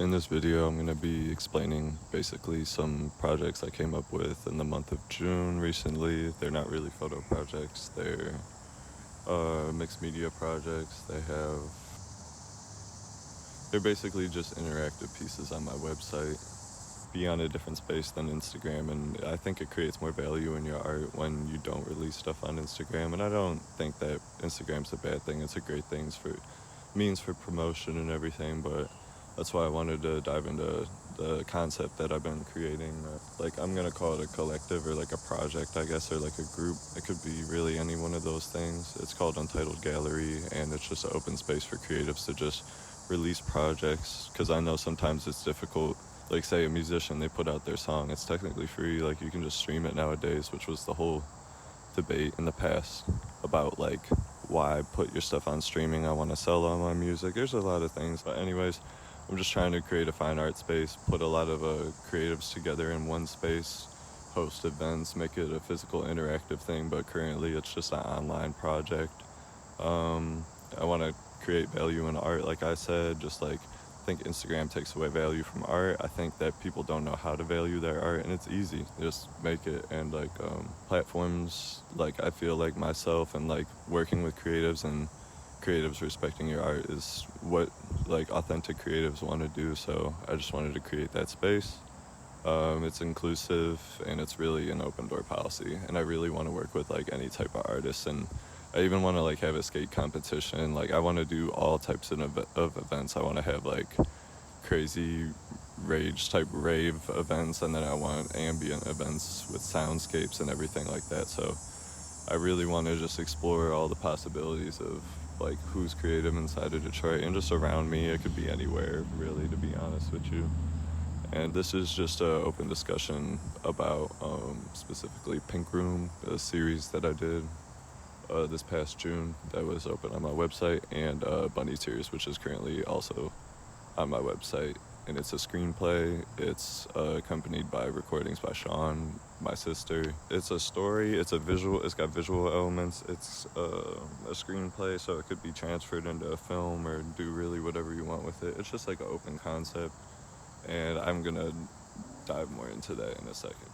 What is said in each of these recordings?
In this video, I'm going to be explaining basically some projects I came up with in the month of June recently. They're not really photo projects, they're mixed media projects. They're basically just interactive pieces on my website. Be on a different space than Instagram, and I think it creates more value in your art when you don't release stuff on Instagram. And I don't think that Instagram's a bad thing. It's a great thing for means for promotion and everything, but that's why I wanted to dive into the concept that I've been creating. Like, I'm gonna call it a collective or like a project, I guess, or like a group. It could be really any one of those things. It's called Untitled Gallery, and it's just an open space for creatives to just release projects, because I know sometimes it's difficult. Like, say a musician, they put out their song, it's technically free, like you can just stream it nowadays, which was the whole debate in the past about like why put your stuff on streaming. I want to sell all my music. There's a lot of things, but anyways, I'm just trying to create a fine art space, put a lot of creatives together in one space, host events, make it a physical interactive thing, but currently it's just an online project. I want to create value in art, like I said. Just like, I think Instagram takes away value from art. I think that people don't know how to value their art, and it's easy, just make it. And like platforms, like I feel like myself and like working with creatives and creatives respecting your art is what like authentic creatives want to do. So I just wanted to create that space. It's inclusive and it's really an open door policy, and I really want to work with like any type of artists. And I even want to like have a skate competition. Like, I want to do all types of events. I want to have like crazy rage type rave events, and then I want ambient events with soundscapes and everything like that. So I really want to just explore all the possibilities of like who's creative inside of Detroit and just around me. It could be anywhere, really, to be honest with you. And this is just an open discussion about specifically Pink Room, a series that I did this past June that was open on my website, and Bunny Tears, which is currently also on my website. And it's a screenplay. It's accompanied by recordings by Sean, my sister. It's a story. It's got visual elements. It's a screenplay, so it could be transferred into a film or do really whatever you want with it. It's just like an open concept, and I'm gonna dive more into that in a second.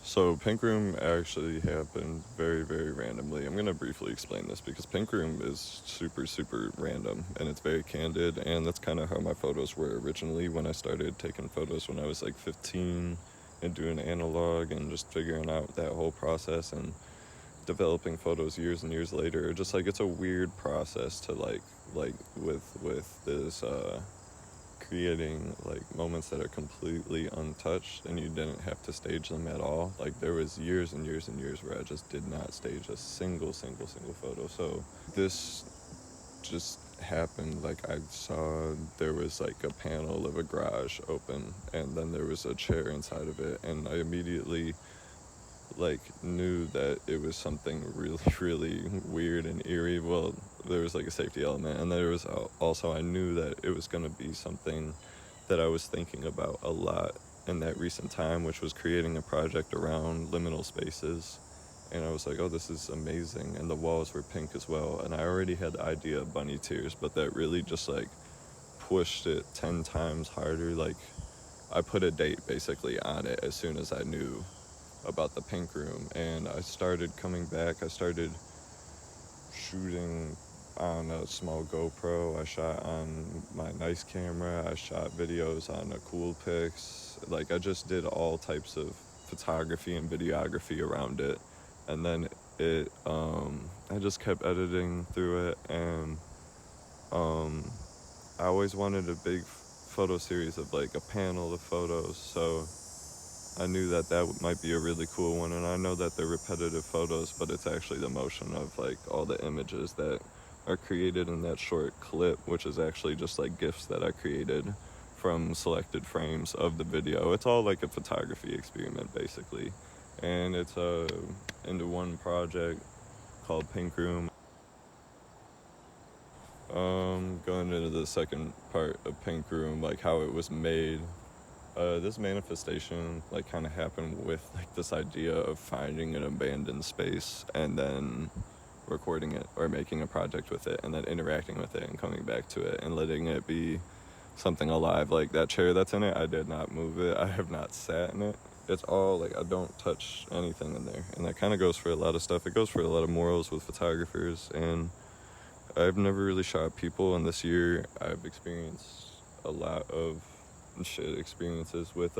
So Pink Room actually happened very, very randomly. I'm going to briefly explain this because Pink Room is super, super random, and it's very candid, and that's kind of how my photos were originally when I started taking photos when I was like 15 and doing analog and just figuring out that whole process and developing photos years and years later. Just like, it's a weird process to like with this creating like moments that are completely untouched, and you didn't have to stage them at all. Like, there was years and years and years where I just did not stage a single photo. So this just happened. Like, I saw there was like a panel of a garage open, and then there was a chair inside of it, and I immediately like knew that it was something really, really weird and eerie. Well, there was like a safety element, and there was also, I knew that it was going to be something that I was thinking about a lot in that recent time, which was creating a project around liminal spaces. And I was like, oh, this is amazing. And the walls were pink as well, and I already had the idea of Bunny Tears, but that really just like pushed it 10 times harder. Like, I put a date basically on it as soon as I knew about the Pink Room, and I started coming back. I started shooting on a small GoPro. I shot on my nice camera. I shot videos on a Coolpix. Like, I just did all types of photography and videography around it, and then I just kept editing through it. And I always wanted a big photo series of like a panel of photos, so I knew that might be a really cool one. And I know that they're repetitive photos, but it's actually the motion of like all the images that are created in that short clip, which is actually just like GIFs that I created from selected frames of the video. It's all like a photography experiment basically, and it's into one project called Pink Room. Going into the second part of Pink Room, like how it was made. This manifestation like kind of happened with like this idea of finding an abandoned space and then recording it or making a project with it and then interacting with it and coming back to it and letting it be something alive. Like that chair that's in it, I did not move it. I have not sat in it. It's all like I don't touch anything in there, and that kind of goes for a lot of stuff. It goes for a lot of morals with photographers, and I've never really shot people, and this year I've experienced a lot of experiences with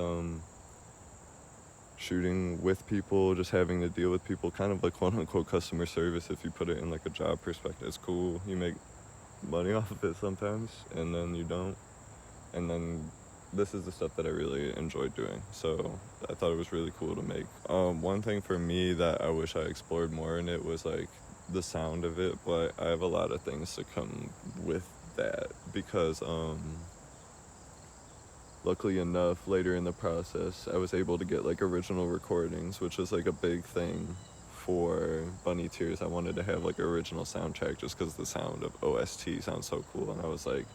shooting with people, just having to deal with people, kind of like quote unquote customer service. If you put it in like a job perspective, it's cool. You make money off of it sometimes, and then you don't. And then this is the stuff that I really enjoyed doing, so I thought it was really cool to make. One thing for me that I wish I explored more in it was like the sound of it, but I have a lot of things to come with that because luckily enough, later in the process, I was able to get like original recordings, which was like a big thing for Bunny Tears. I wanted to have like original soundtrack just because the sound of OST sounds so cool, and I was like,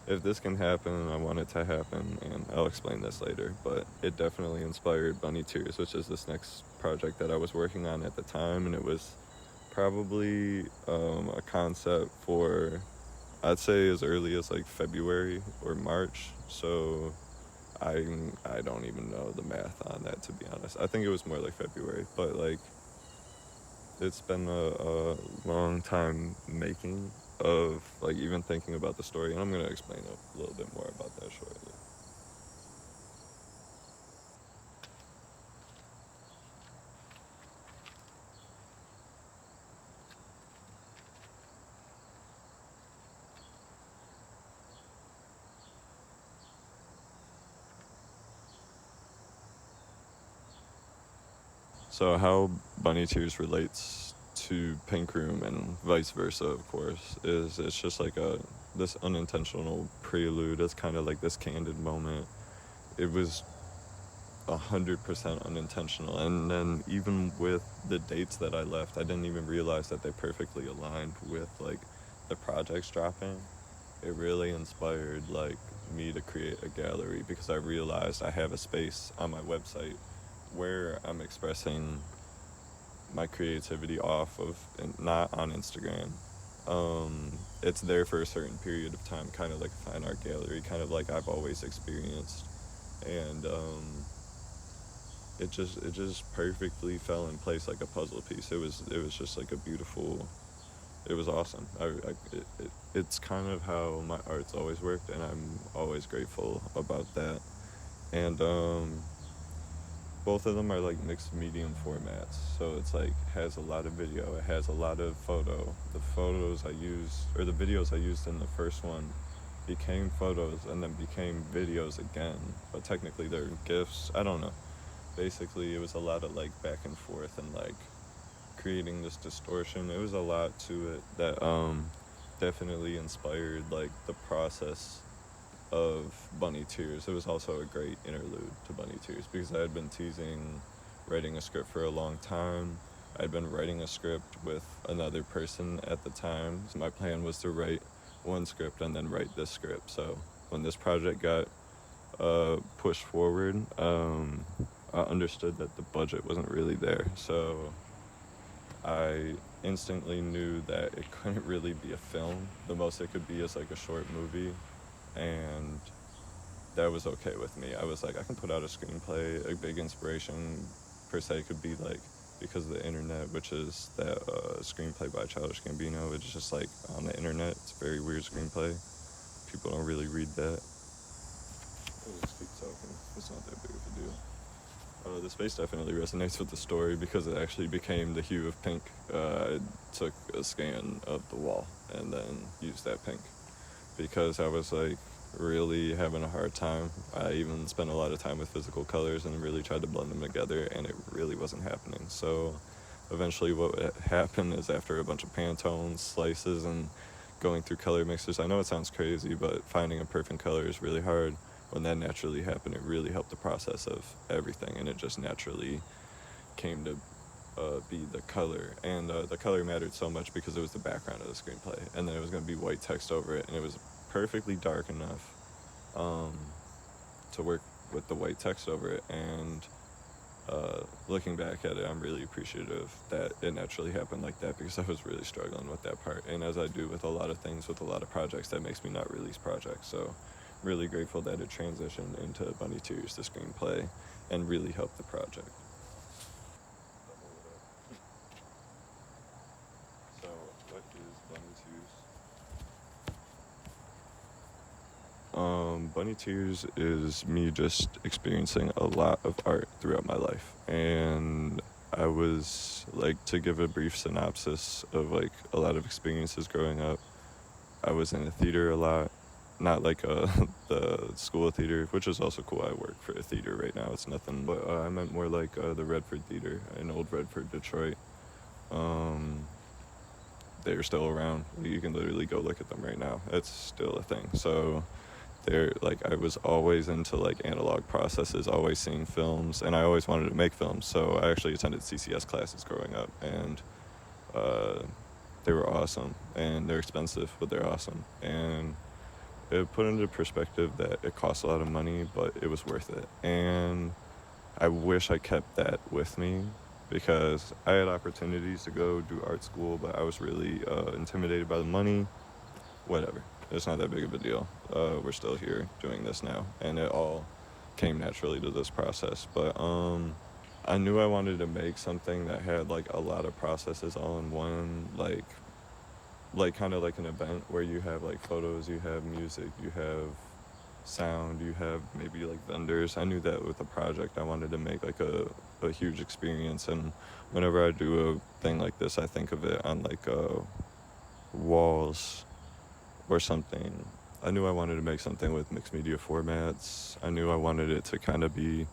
if this can happen, I want it to happen, and I'll explain this later, but it definitely inspired Bunny Tears, which is this next project that I was working on at the time, and it was probably a concept for, I'd say, as early as like February or March, so I don't even know the math on that, to be honest. I think it was more like February, but like it's been a long time making of like even thinking about the story, and I'm going to explain a little bit more about that shortly. So how Bunny Tears relates to Pink Room and vice versa, of course, is it's just like this unintentional prelude. It's kind of like this candid moment. It was 100% unintentional, and then even with the dates that I left, I didn't even realize that they perfectly aligned with like the projects dropping. It really inspired like me to create a gallery because I realized I have a space on my website where I'm expressing my creativity off of, and not on Instagram. It's there for a certain period of time, kind of like a fine art gallery, kind of like I've always experienced, and it just perfectly fell in place like a puzzle piece. It was just like a beautiful. It was awesome. It's kind of how my art's always worked, and I'm always grateful about that. And both of them are like mixed medium formats, so it's like has a lot of video, it has a lot of photo. The photos I used, or the videos I used in the first one, became photos and then became videos again, but technically they're GIFs. I don't know. Basically it was a lot of like back and forth and like creating this distortion. It was a lot to it that definitely inspired like the process of Bunny Tears. It was also a great interlude to Bunny Tears because I had been teasing writing a script for a long time. I'd been writing a script with another person at the time. So my plan was to write one script and then write this script. So when this project got pushed forward, I understood that the budget wasn't really there. So I instantly knew that it couldn't really be a film. The most it could be is like a short movie, and that was okay with me. I was like, I can put out a screenplay. A big inspiration per se could be like, because of the internet, which is that screenplay by Childish Gambino. It's just like on the internet. It's a very weird screenplay. People don't really read that. I'll just keep talking. It's not that big of a deal. The space definitely resonates with the story because it actually became the hue of pink. I took a scan of the wall and then used that pink because I was like really having a hard time. I even spent a lot of time with physical colors and really tried to blend them together, and it really wasn't happening. So eventually what happened is, after a bunch of Pantones, slices, and going through color mixers, I know it sounds crazy, but finding a perfect color is really hard. When that naturally happened, it really helped the process of everything, and it just naturally came to be the color. And the color mattered so much because it was the background of the screenplay, and then it was going to be white text over it, and it was perfectly dark enough to work with the white text over it. And looking back at it, I'm really appreciative that it naturally happened like that, because I was really struggling with that part. And as I do with a lot of things, with a lot of projects, that makes me not release projects. So really grateful that it transitioned into Bunny Tears, the screenplay, and really helped the project. So what is Bunny Tears? Bunny Tears is me just experiencing a lot of art throughout my life. And I was, like, to give a brief synopsis of, like, a lot of experiences growing up, I was in a theater a lot. Not like the school theater, which is also cool. I work for a theater right now. It's nothing, but I meant more like the Redford Theater in Old Redford, Detroit. They're still around. You can literally go look at them right now. It's still a thing. So they're like, I was always into like analog processes, always seeing films, and I always wanted to make films. So I actually attended CCS classes growing up, and they were awesome, and they're expensive, but they're awesome. And it put into perspective that it costs a lot of money, but it was worth it. And I wish I kept that with me, because I had opportunities to go do art school, but I was really intimidated by the money. Whatever. It's not that big of a deal. We're still here doing this now, and it all came naturally to this process. But I knew I wanted to make something that had like a lot of processes all in one, like kind of like an event where you have like photos, you have music, you have sound, you have maybe like vendors. I knew that with a project I wanted to make like a huge experience. And whenever I do a thing like this, I think of it on like walls or something. I knew I wanted to make something with mixed media formats. I knew I wanted it to kind of be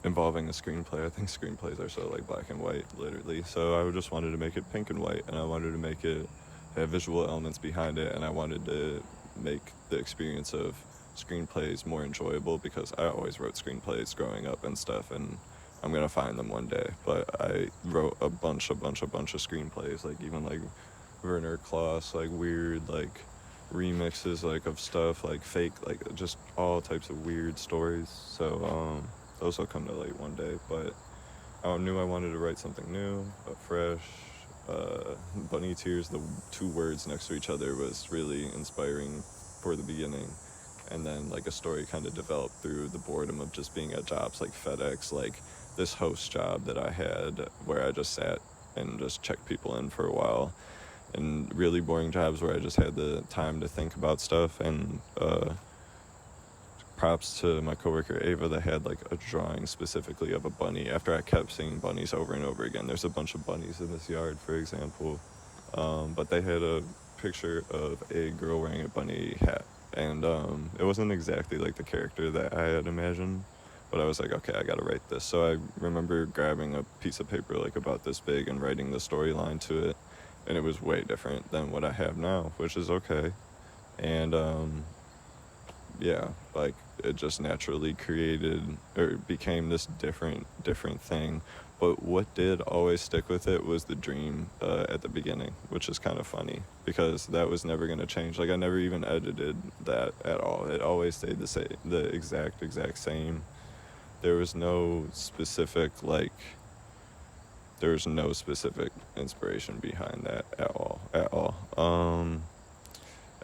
involving a screenplay. I think screenplays are so like black and white, literally. So I just wanted to make it pink and white, and I wanted to make it have visual elements behind it, and I wanted to make the experience of screenplays more enjoyable, because I always wrote screenplays growing up and stuff, and I'm gonna find them one day. But I wrote a bunch of screenplays, like even like Werner Kloss, like weird like remixes like of stuff, like fake, like just all types of weird stories. So those will come to light one day. But I knew I wanted to write something new, fresh. Bunny Tears, the two words next to each other, was really inspiring for the beginning. And then like a story kind of developed through the boredom of just being at jobs like FedEx, like this host job that I had where I just sat and just checked people in for a while, and really boring jobs where I just had the time to think about stuff. And props to my coworker Ava that had like a drawing specifically of a bunny, after I kept seeing bunnies over and over again. There's a bunch of bunnies in this yard, for example, but they had a picture of a girl wearing a bunny hat, and it wasn't exactly like the character that I had imagined, but I was like, okay, I gotta write this. So I remember grabbing a piece of paper like about this big and writing the storyline to it, and it was way different than what I have now, which is okay. And yeah, like it just naturally created or became this different thing. But what did always stick with it was the dream at the beginning, which is kind of funny, because that was never going to change. Like I never even edited that at all. It always stayed the same, the exact same. There was no specific there was no specific inspiration behind that at all.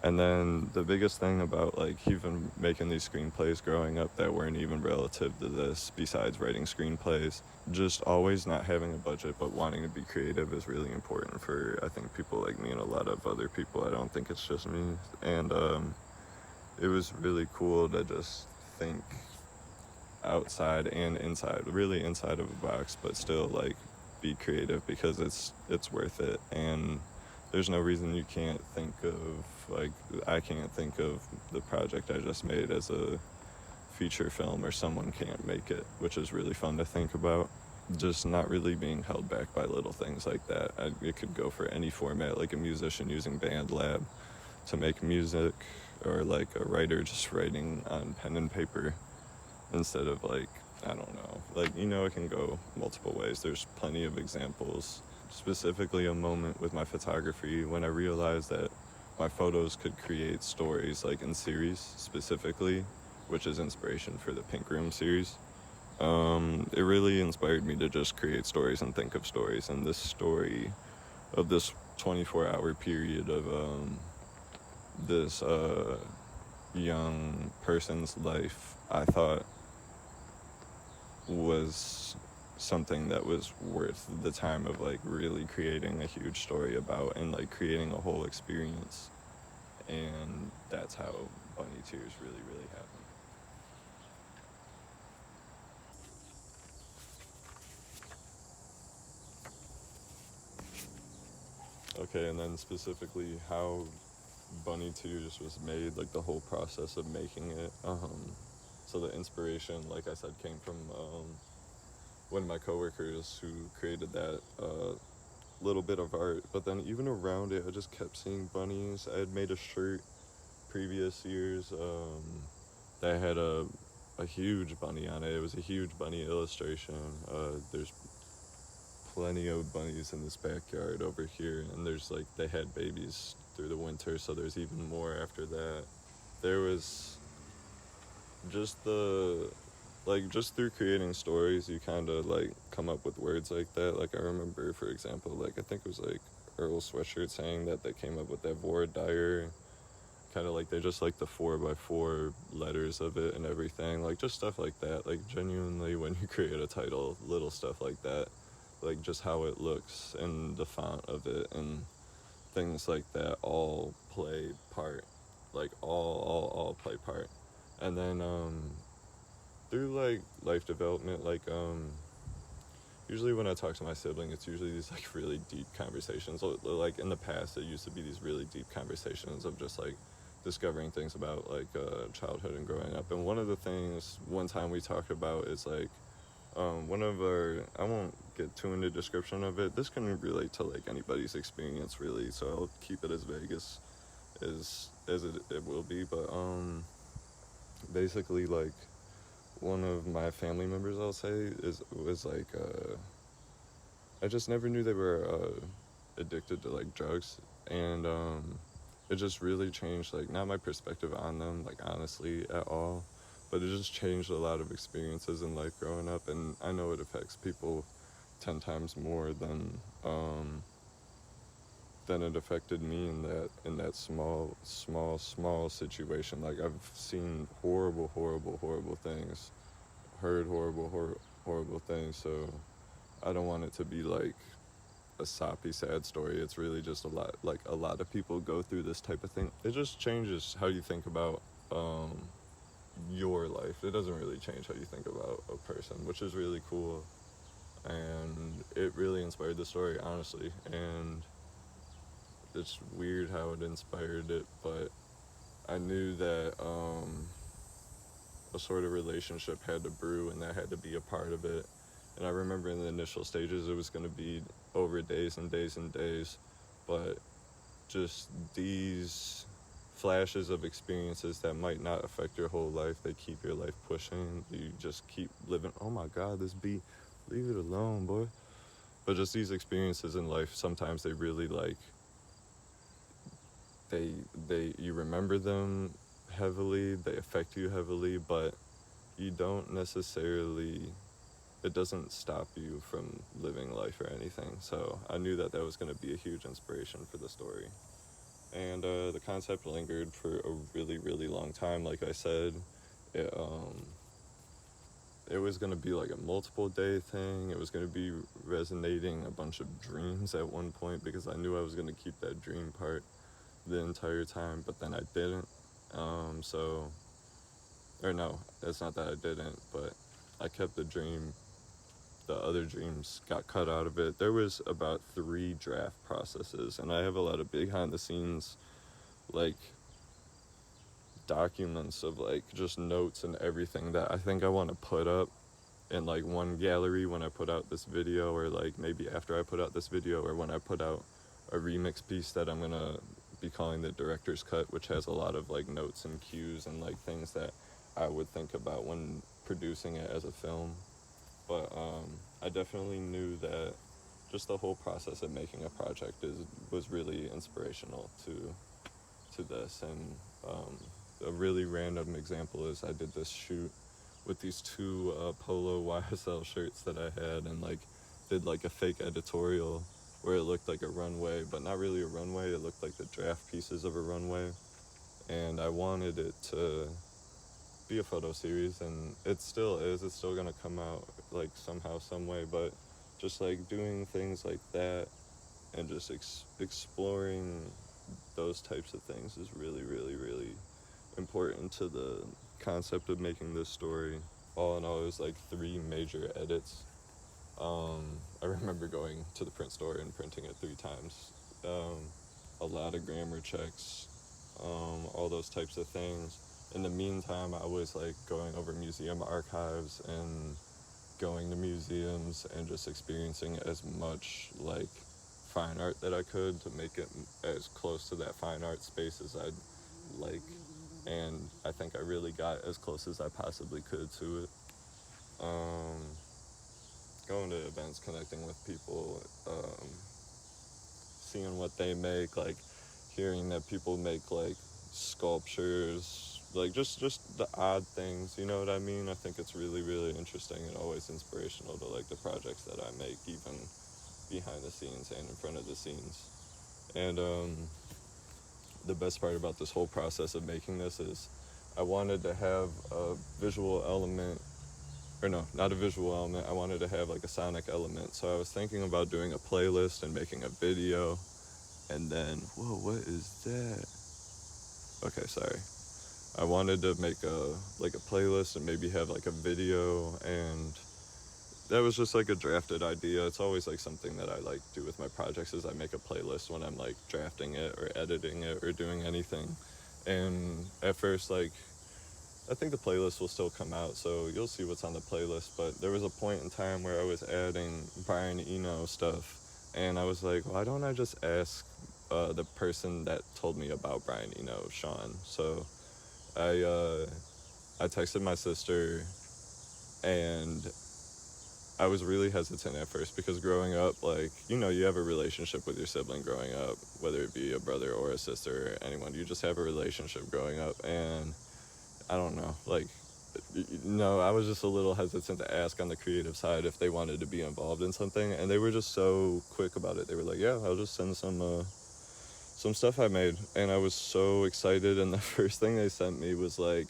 And then the biggest thing about like even making these screenplays growing up that weren't even relative to this, besides writing screenplays, just always not having a budget but wanting to be creative is really important for, I think, people like me and a lot of other people. I don't think it's just me. And it was really cool to just think outside and inside, really inside of a box, but still like be creative, because it's worth it. And there's no reason you can't think of, like, I can't think of the project I just made as a feature film, or someone can't make it, which is really fun to think about. Just not really being held back by little things like that. It could go for any format, like a musician using BandLab to make music, or like a writer just writing on pen and paper instead of like, I don't know, like, it can go multiple ways. There's plenty of examples. Specifically a moment with my photography when I realized that my photos could create stories, like in series specifically, which is inspiration for the Pink Room series. It really inspired me to just create stories and think of stories. And this story of this 24-hour period of this young person's life, I thought was something that was worth the time of like really creating a huge story about and like creating a whole experience. And that's how Bunny Tears really happened. Okay, and then specifically how Bunny Tears was made, like the whole process of making it. So the inspiration, like I said, came from one of my coworkers who created that little bit of art. But then even around it, I just kept seeing bunnies. I had made a shirt previous years that had a huge bunny on it. It was a huge bunny illustration. There's plenty of bunnies in this backyard over here, and there's like they had babies through the winter, so there's even more after that. There was just the just through creating stories, you kind of like come up with words like that. Like I remember, for example, like I think it was like Earl Sweatshirt saying that they came up with that Vore Dyer, kind of like they just like the 4x4 letters of it and everything, like just stuff like that. Like genuinely, when you create a title, little stuff like that, like just how it looks and the font of it and things like that all play part, like all play part. And then through like life development, like usually when I talk to my sibling, it's usually these like really deep conversations. Like in the past, it used to be these really deep conversations of just like discovering things about like childhood and growing up. And one of the things one time we talked about is like one of our, I won't get too into description of it. This can relate to like anybody's experience really, so I'll keep it as vague as it will be. But basically like one of my family members, I'll say, was like I just never knew they were addicted to like drugs, and it just really changed like not my perspective on them, like honestly at all, but it just changed a lot of experiences in life growing up. And I know it affects people 10 times more than it affected me in that small situation. Like I've seen horrible things, heard horrible things. So I don't want it to be like a soppy, sad story. It's really just a lot of people go through this type of thing. It just changes how you think about your life. It doesn't really change how you think about a person, which is really cool. And it really inspired the story, honestly. And it's weird how it inspired it, but I knew that a sort of relationship had to brew, and that had to be a part of it. And I remember in the initial stages, it was going to be over days and days and days, but just these flashes of experiences that might not affect your whole life, they keep your life pushing. You just keep living. Oh my God, this bee, leave it alone, boy. But just these experiences in life, sometimes they really like, you remember them heavily, they affect you heavily, but you don't necessarily, it doesn't stop you from living life or anything. So I knew that was going to be a huge inspiration for the story. And the concept lingered for a really long time. Like I said, it, it was going to be like a multiple day thing. It was going to be resonating a bunch of dreams at one point, because I knew I was going to keep that dream part the entire time, but then I didn't. Or no, it's not that I didn't, but I kept the dream. The other dreams got cut out of it. There was about 3 draft processes, and I have a lot of behind the scenes like documents of like just notes and everything that I think I want to put up in like one gallery when I put out this video, or like maybe after I put out this video, or when I put out a remix piece that I'm gonna be calling the director's cut, which has a lot of like notes and cues and like things that I would think about when producing it as a film. But I definitely knew that just the whole process of making a project was really inspirational to this. And a really random example is I did this shoot with these two polo YSL shirts that I had, and like did like a fake editorial where it looked like a runway, but not really a runway. It looked like the draft pieces of a runway, and I wanted it to be a photo series, and it still is. It's still gonna come out like somehow, some way, but just like doing things like that and just exploring those types of things is really, really, really important to the concept of making this story. All in all, it was like 3 major edits. I remember going to the print store and printing it 3 times. A lot of grammar checks, all those types of things. In the meantime, I was like going over museum archives and going to museums and just experiencing as much like fine art that I could to make it as close to that fine art space as I'd like. And I think I really got as close as I possibly could to it. Going to events, connecting with people, seeing what they make, like hearing that people make like sculptures, like just the odd things, you know what I mean? I think it's really, really interesting and always inspirational to like the projects that I make, even behind the scenes and in front of the scenes. And the best part about this whole process of making this is I wanted to have a visual element, or no, not a visual element, I wanted to have like a sonic element. So I was thinking about doing a playlist and making a video, and then, whoa, what is that? Okay, sorry. I wanted to make a playlist and maybe have like a video, and that was just like a drafted idea. It's always like something that I like do with my projects is I make a playlist when I'm like drafting it or editing it or doing anything. And at first, like, I think the playlist will still come out, so you'll see what's on the playlist. But there was a point in time where I was adding Brian Eno stuff, and I was like, why don't I just ask the person that told me about Brian Eno, Sean? So I texted my sister, and I was really hesitant at first because growing up, like, you know, you have a relationship with your sibling growing up, whether it be a brother or a sister or anyone. You just have a relationship growing up, and I don't know, like, no, I was just a little hesitant to ask on the creative side if they wanted to be involved in something, and they were just so quick about it. They were like, yeah, I'll just send some stuff I made, and I was so excited. And the first thing they sent me was like,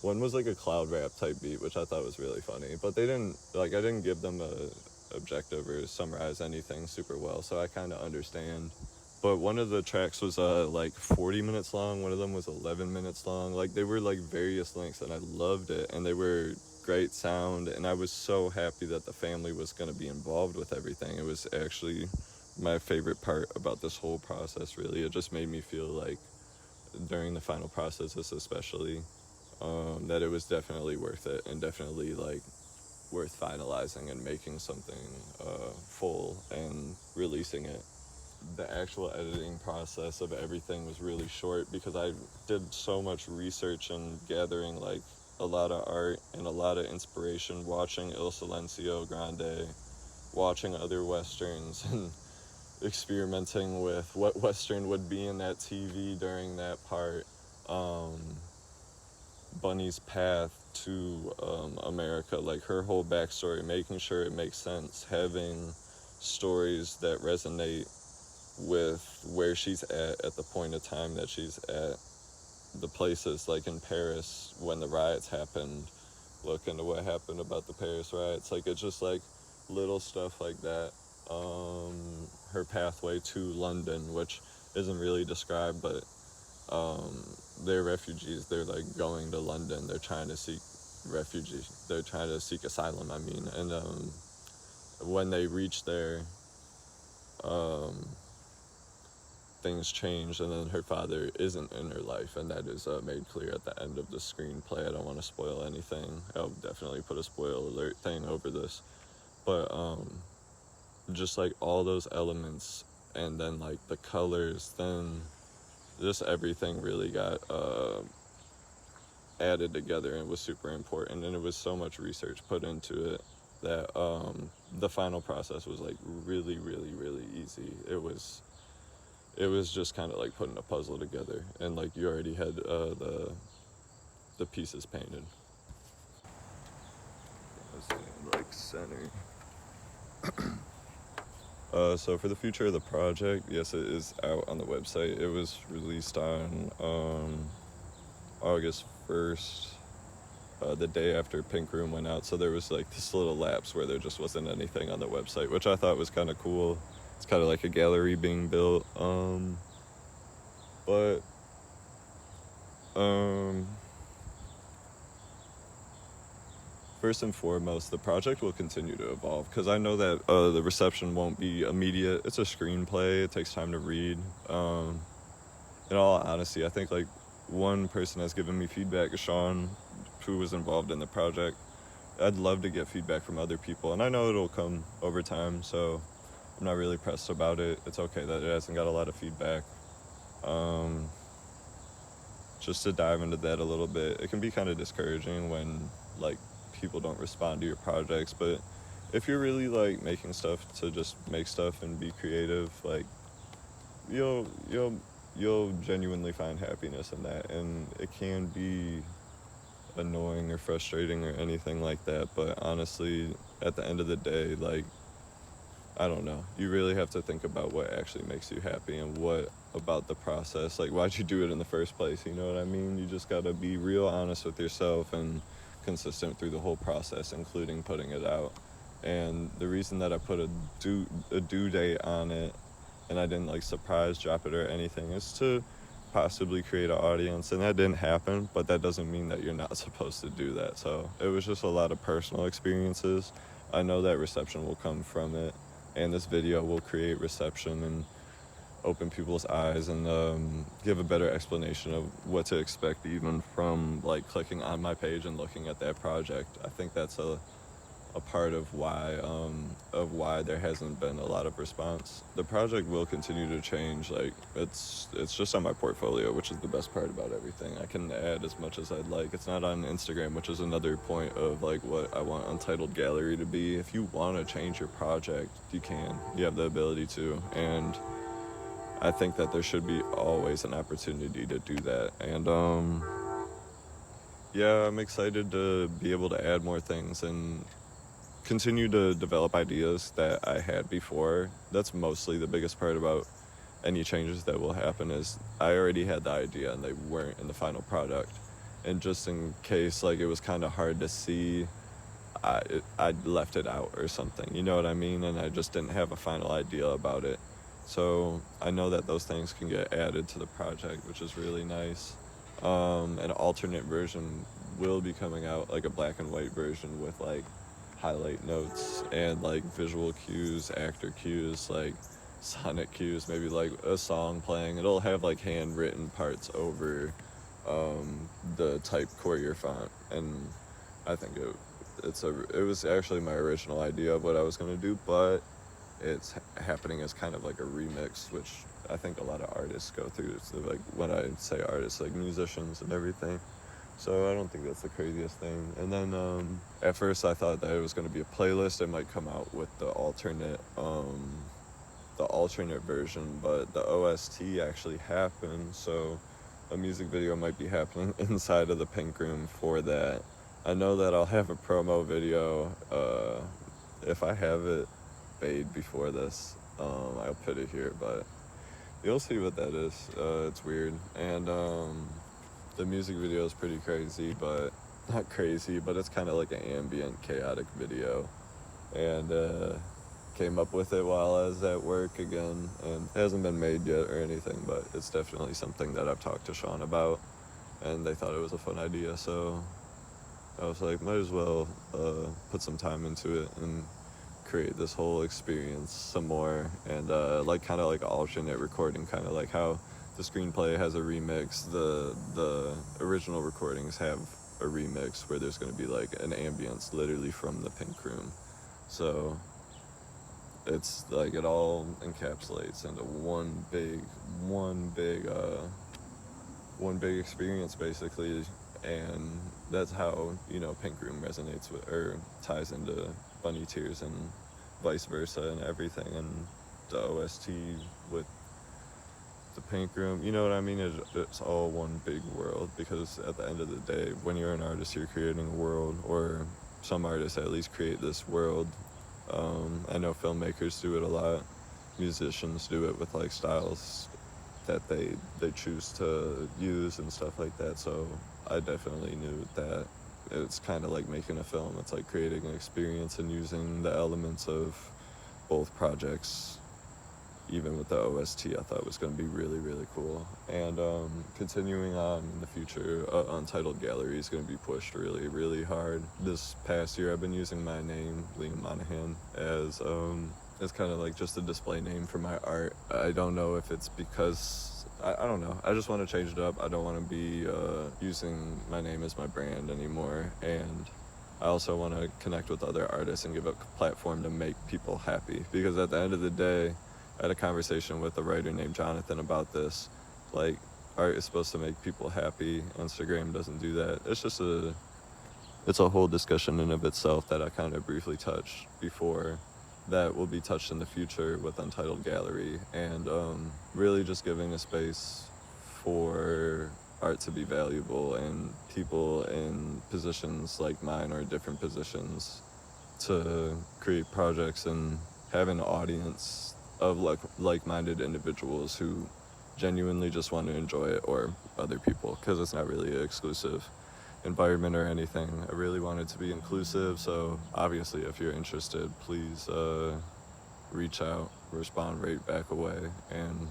one was like a cloud rap type beat, which I thought was really funny, but they didn't, like, I didn't give them a objective or summarize anything super well, so I kind of understand. But one of the tracks was like 40 minutes long, one of them was 11 minutes long, like they were like various lengths, and I loved it, and they were great sound, and I was so happy that the family was going to be involved with everything. It was actually my favorite part about this whole process, really. It just made me feel like during the final processes especially, that it was definitely worth it, and definitely like worth finalizing and making something full and releasing it. The actual editing process of everything was really short because I did so much research and gathering like a lot of art and a lot of inspiration, watching Il Grande, watching other westerns, and experimenting with what western would be in that TV during that part. Bunny's path to America, like her whole backstory, making sure it makes sense, having stories that resonate with where she's at the point of time that she's at, the places like in Paris when the riots happened, look into what happened about the Paris riots. Like, it's just like little stuff like that. Her pathway to London, which isn't really described, but they're refugees. They're like going to London. They're trying to seek refugees. They're trying to seek asylum, I mean. And when they reach there, things change, and then her father isn't in her life, and that is made clear at the end of the screenplay. I don't want to spoil anything. I'll definitely put a spoiler alert thing over this. But just like all those elements, and then like the colors, then just everything really got added together, and it was super important, and it was so much research put into it that the final process was like really, really, really easy. it was just kind of like putting a puzzle together, and like you already had the pieces painted. Like center. So for the future of the project, yes, it is out on the website. It was released on August 1st, the day after Pink Room went out. So there was like this little lapse where there just wasn't anything on the website, which I thought was kind of cool. It's kind of like a gallery being built. But first and foremost, the project will continue to evolve, because I know that the reception won't be immediate. It's a screenplay. It takes time to read. In all honesty, I think like one person has given me feedback, Sean, who was involved in the project. I'd love to get feedback from other people, and I know it'll come over time, so I'm not really pressed about it. It's okay that it hasn't got a lot of feedback. Just to dive into that a little bit, it can be kind of discouraging when like people don't respond to your projects, but if you're really like making stuff to just make stuff and be creative, like you'll genuinely find happiness in that. And it can be annoying or frustrating or anything like that, but honestly, at the end of the day, like, I don't know, you really have to think about what actually makes you happy and what about the process, like why'd you do it in the first place, you know what I mean? You just gotta be real honest with yourself and consistent through the whole process, including putting it out. And the reason that I put a due date on it, and I didn't like surprise drop it or anything, is to possibly create an audience. And that didn't happen, but that doesn't mean that you're not supposed to do that. So it was just a lot of personal experiences. I know that reception will come from it, and this video will create reception and open people's eyes and give a better explanation of what to expect, even from like clicking on my page and looking at that project. I think that's a part of why there hasn't been a lot of response. The project will continue to change. Like it's just on my portfolio, which is the best part about everything. I can add as much as I'd like. It's not on Instagram, which is another point of like what I want Untitled Gallery to be. If you want to change your project, you can. You have the ability to, and I think that there should be always an opportunity to do that. And yeah, I'm excited to be able to add more things and continue to develop ideas that I had before. That's mostly the biggest part about any changes that will happen, is I already had the idea and they weren't in the final product. And just in case like it was kind of hard to see, I left it out or something, you know what I mean? And I just didn't have a final idea about it. So I know that those things can get added to the project, which is really nice. An alternate version will be coming out, like a black and white version with like highlight notes and like visual cues, actor cues, like sonic cues, maybe like a song playing. It'll have like handwritten parts over the type Courier font, and I think it was actually my original idea of what I was gonna do, but it's happening as kind of like a remix, which I think a lot of artists go through. So like when I say artists, like musicians and everything. So I don't think that's the craziest thing. And then at first I thought that it was going to be a playlist. It might come out with the alternate version, but the OST actually happened. So a music video might be happening inside of the Pink Room for that. I know that I'll have a promo video. If I have it made before this, I'll put it here, but you'll see what that is. It's weird. And the music video is pretty crazy, but not crazy, but it's kind of like an ambient, chaotic video. And came up with it while I was at work again, and it hasn't been made yet or anything, but it's definitely something that I've talked to Sean about, and they thought it was a fun idea, so I was like, might as well put some time into it and create this whole experience some more. And like kind of like alternate recording, kind of like how the screenplay has a remix, the original recordings have a remix where there's going to be like an ambience literally from the Pink Room. So it's like it all encapsulates into one big experience basically. And that's how, you know, Pink Room resonates with, or ties into Bunny Tears and vice versa and everything. And the OST with the pink room. You know what I mean? It's all one big world, because at the end of the day, when you're an artist, you're creating a world, or some artists at least create this world. I know filmmakers do it a lot. Musicians do it with like styles that they choose to use and stuff like that. So I definitely knew that it's kind of like making a film. It's like creating an experience and using the elements of both projects. Even with the OST, I thought was going to be really, really cool. And continuing on in the future, Untitled Gallery is going to be pushed really, really hard. This past year, I've been using my name, Liam Monaghan, as kind of like just a display name for my art. I don't know if it's because, I don't know. I just want to change it up. I don't want to be using my name as my brand anymore. And I also want to connect with other artists and give a platform to make people happy. Because at the end of the day, I had a conversation with a writer named Jonathan about this. Like, art is supposed to make people happy. Instagram doesn't do that. It's a whole discussion in of itself that I kind of briefly touched before, that will be touched in the future with Untitled Gallery, and really just giving a space for art to be valuable, and people in positions like mine or different positions to create projects and have an audience of like-minded individuals who genuinely just want to enjoy it, or other people, because it's not really an exclusive environment or anything. I really want it to be inclusive, so obviously if you're interested, please reach out, respond right back away, and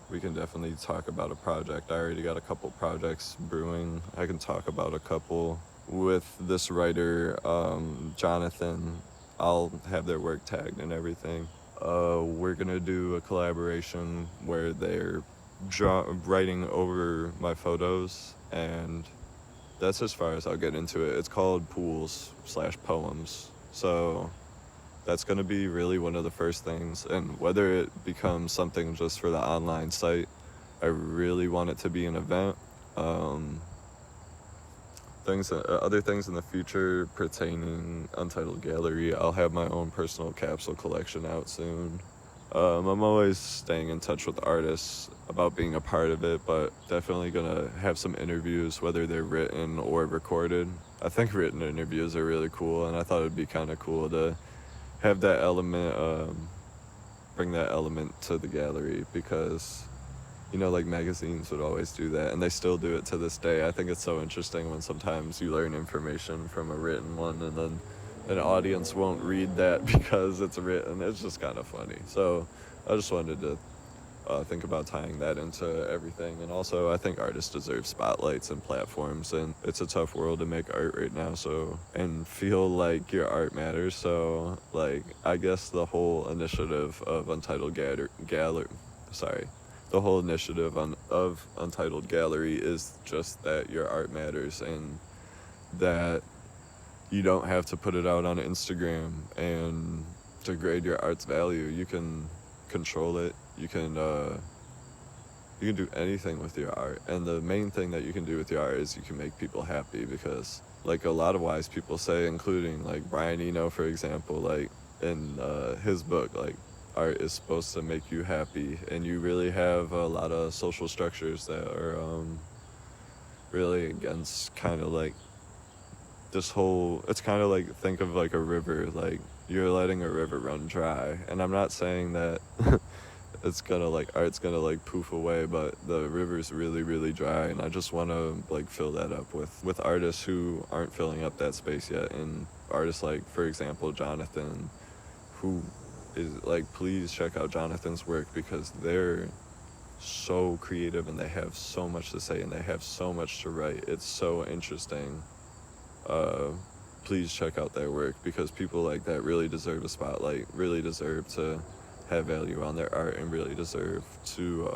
we can definitely talk about a project. I already got a couple projects brewing. I can talk about a couple with this writer, Jonathan. I'll have their work tagged and everything. We're gonna do a collaboration where they're writing over my photos, and that's as far as I'll get into it. It's called Pools/Poems, so that's gonna be really one of the first things. And whether it becomes something just for the online site, I really want it to be an event. Other things in the future pertaining Untitled Gallery, I'll have my own personal capsule collection out soon. I'm always staying in touch with artists about being a part of it, but definitely gonna have some interviews, whether they're written or recorded. I think written interviews are really cool, and I thought it'd be kind of cool to have that element, bring that element to the gallery, because like magazines would always do that, and they still do it to this day. I think it's so interesting when sometimes you learn information from a written one, and then an audience won't read that because it's written. It's just kind of funny. So I just wanted to think about tying that into everything. And also, I think artists deserve spotlights and platforms, and it's a tough world to make art right now, so, and feel like your art matters. So, like, I guess the whole initiative of the whole initiative of Untitled Gallery is just that your art matters, and that you don't have to put it out on Instagram and degrade your art's value. You can control it. You can do anything with your art. And the main thing that you can do with your art is you can make people happy, because like a lot of wise people say, including like Brian Eno, for example, like in his book, like, art is supposed to make you happy, and you really have a lot of social structures that are really against kind of like this whole, it's kind of like, think of like a river, like you're letting a river run dry, and I'm not saying that it's gonna like, art's gonna like poof away, but the river's really, really dry, and I just want to like fill that up with artists who aren't filling up that space yet, and artists like, for example, Jonathan, who is like, please check out Jonathan's work, because they're so creative and they have so much to say and they have so much to write. It's so interesting. Please check out their work, because people like that really deserve a spotlight, really deserve to have value on their art, and really deserve to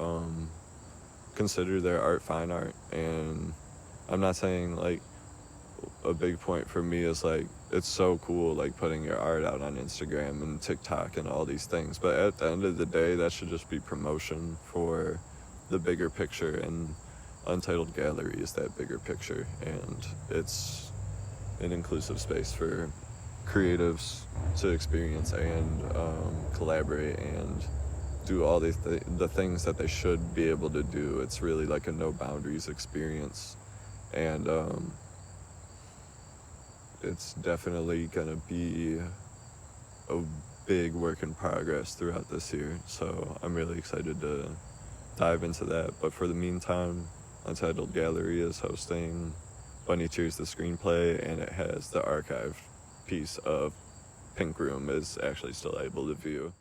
consider their art fine art. And I'm not saying, like, a big point for me is like, it's so cool like putting your art out on Instagram and TikTok and all these things, but at the end of the day, that should just be promotion for the bigger picture, and Untitled Gallery is that bigger picture, and it's an inclusive space for creatives to experience and collaborate and do all the things that they should be able to do. It's really like a no boundaries experience, and it's definitely gonna be a big work in progress throughout this year. So I'm really excited to dive into that. But for the meantime, Untitled Gallery is hosting Bunny Cheers the Screenplay, and it has the archive piece of Pink Room is actually still able to view.